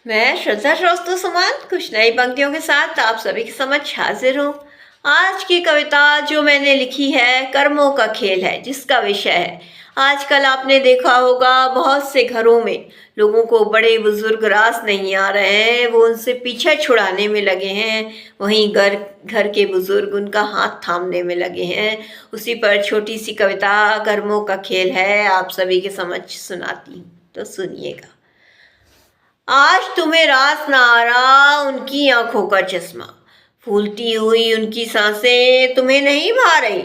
मैं श्रद्धा श्रोस्तो सुमन कुछ नई पंक्तियों के साथ आप सभी के समक्ष हाजिर हूँ। आज की कविता जो मैंने लिखी है कर्मों का खेल है, जिसका विषय है आजकल आपने देखा होगा बहुत से घरों में लोगों को बड़े बुजुर्ग रास नहीं आ रहे हैं, वो उनसे पीछे छुड़ाने में लगे हैं। वहीं घर घर के बुजुर्ग उनका हाथ थामने में लगे हैं। उसी पर छोटी सी कविता कर्मों का खेल है आप सभी के समक्ष सुनाती हूँ, तो सुनिएगा। आज तुम्हें रास ना आ रहा उनकी आंखों का चश्मा, फूलती हुई उनकी सांसें तुम्हें नहीं भा रही,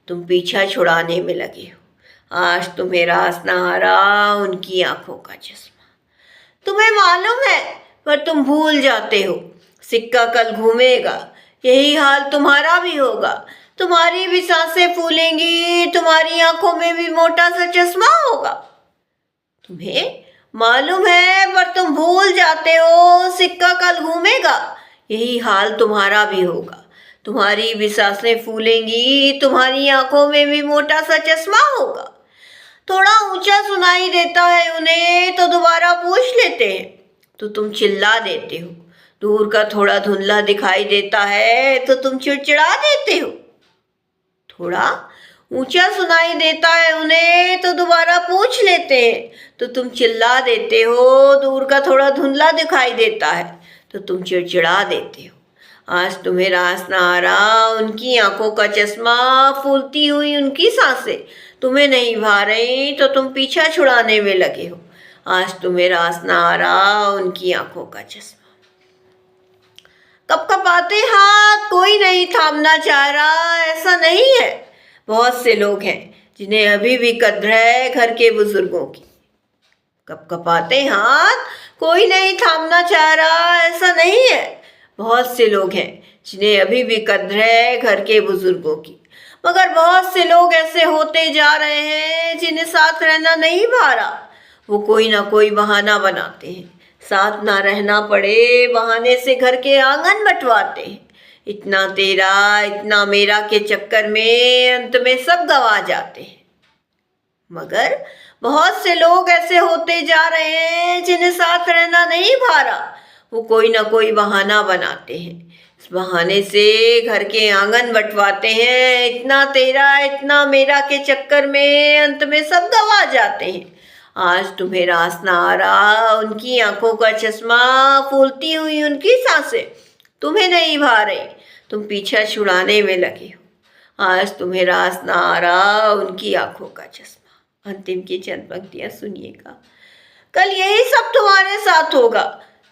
तुम पीछा छुड़ाने में लगे हो। आज तुम्हें रास ना आ रहा उनकी आंखों का चश्मा। तुम्हें मालूम है पर तुम भूल जाते हो, सिक्का कल घूमेगा, यही हाल तुम्हारा भी होगा। तुम्हारी भी सांसें फूलेंगी, तुम्हारी आंखों में भी मोटा सा चश्मा होगा। तुम्हें मालूम है पर तुम भूल जाते हो, सिक्का कल घूमेगा, यही हाल तुम्हारा भी होगा। तुम्हारी भी सांसें फूलेंगी, तुम्हारी आंखों में भी मोटा सा चश्मा होगा। थोड़ा ऊंचा सुनाई देता है उन्हें तो दोबारा पूछ लेते हैं, तो तुम चिल्ला देते हो। दूर का थोड़ा धुंधला दिखाई देता है तो तुम चिड़चिड़ा देते हो। थोड़ा ऊंचा सुनाई देता है उन्हें तो दोबारा पूछ लेते हैं, तो तुम चिल्ला देते हो। दूर का थोड़ा धुंधला दिखाई देता है तो तुम चिड़चिड़ा देते हो। आज तुम्हें रास ना आ रहा उनकी आंखों का चश्मा, फूलती हुई उनकी सांसें तुम्हें नहीं भा रही, तो तुम पीछा छुड़ाने में लगे हो। आज तुम्हें रास ना आ रहा उनकी आंखों का चश्मा। कपकपाते हाथ कोई नहीं थामना चाह रहा, ऐसा नहीं है। बहुत से लोग हैं जिन्हें अभी भी कद्र है घर के बुजुर्गों की। कपकपाते हाथ कोई नहीं थामना चाह रहा, ऐसा नहीं है। बहुत से लोग हैं जिन्हें अभी भी कद्र है घर के बुजुर्गों की। मगर बहुत से लोग ऐसे होते जा रहे हैं जिन्हें साथ रहना नहीं भा रहा। वो कोई ना कोई बहाना बनाते हैं, साथ ना रहना पड़े बहाने से घर के आंगन बंटवाते हैं। इतना तेरा इतना मेरा के चक्कर में अंत में सब गंवा जाते हैं। मगर बहुत से लोग ऐसे होते जा रहे हैं जिन्हें साथ रहना नहीं भा रहा। वो कोई ना कोई बहाना बनाते हैं, इस बहाने से घर के आंगन बंटवाते हैं। इतना तेरा इतना मेरा के चक्कर में अंत में सब गंवा जाते हैं। आज तुम्हें रास ना आ रहा उनकी आंखों का चश्मा, फूलती हुई उनकी सांसें तुम्हें नहीं भा रही, तुम पीछा छुड़ाने में लगे हो। आज तुम्हें रास ना आ रहा उनकी आंखों का चश्मा। अंतिम की चंद पंक्तियां सुनिएगा। कल यही सब तुम्हारे साथ होगा,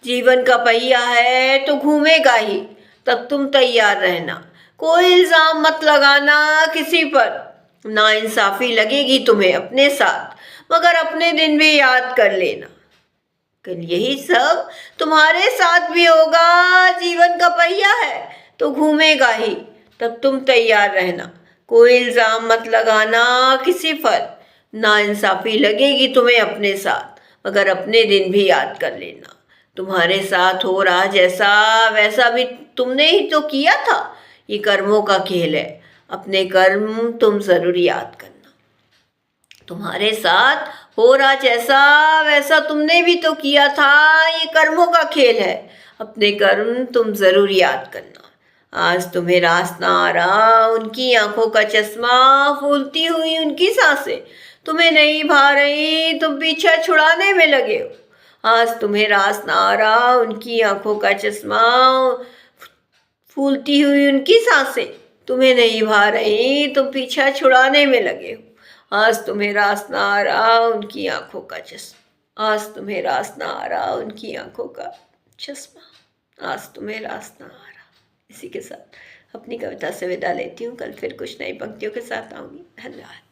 जीवन का पहिया है तो घूमेगा ही, तब तुम तैयार रहना। कोई इल्जाम मत लगाना किसी पर, ना इंसाफी लगेगी तुम्हें अपने साथ, मगर अपने दिन भी याद कर लेना। कल यही सब तुम्हारे साथ भी होगा, जीवन का पहिया है तो घूमेगा ही, तब तुम तैयार रहना। कोई इल्जाम मत लगाना किसी पर, ना इंसाफी लगेगी तुम्हें अपने साथ, मगर अपने दिन भी याद कर लेना। तुम्हारे साथ हो रहा जैसा वैसा भी तुमने ही तो किया था, ये कर्मों का खेल है, अपने कर्म तुम जरूर याद करना। तुम्हारे साथ हो रहा जैसा वैसा तुमने भी तो किया था, ये कर्मों का खेल है, अपने कर्म तुम जरूर याद करना। आज तुम्हें रास ना आ रहा उनकी आंखों का चश्मा, फूलती हुई उनकी सांसें तुम्हें नहीं भा रही, तुम पीछा छुड़ाने में लगे हो। आज तुम्हें रास ना आ रहा उनकी आंखों का चश्मा, फूलती हुई उनकी सांसें तुम्हें नहीं भा रही, तुम पीछा छुड़ाने में लगे हो। आज तुम्हें रास ना आ रहा उनकी आंखों का चश्मा। आज तुम्हें रास ना आ रहा उनकी आंखों का चश्मा। आज तुम्हें रास ना आ रहा। इसी के साथ अपनी कविता से विदा लेती हूँ। कल फिर कुछ नई पंक्तियों के साथ आऊँगी। धन्यवाद।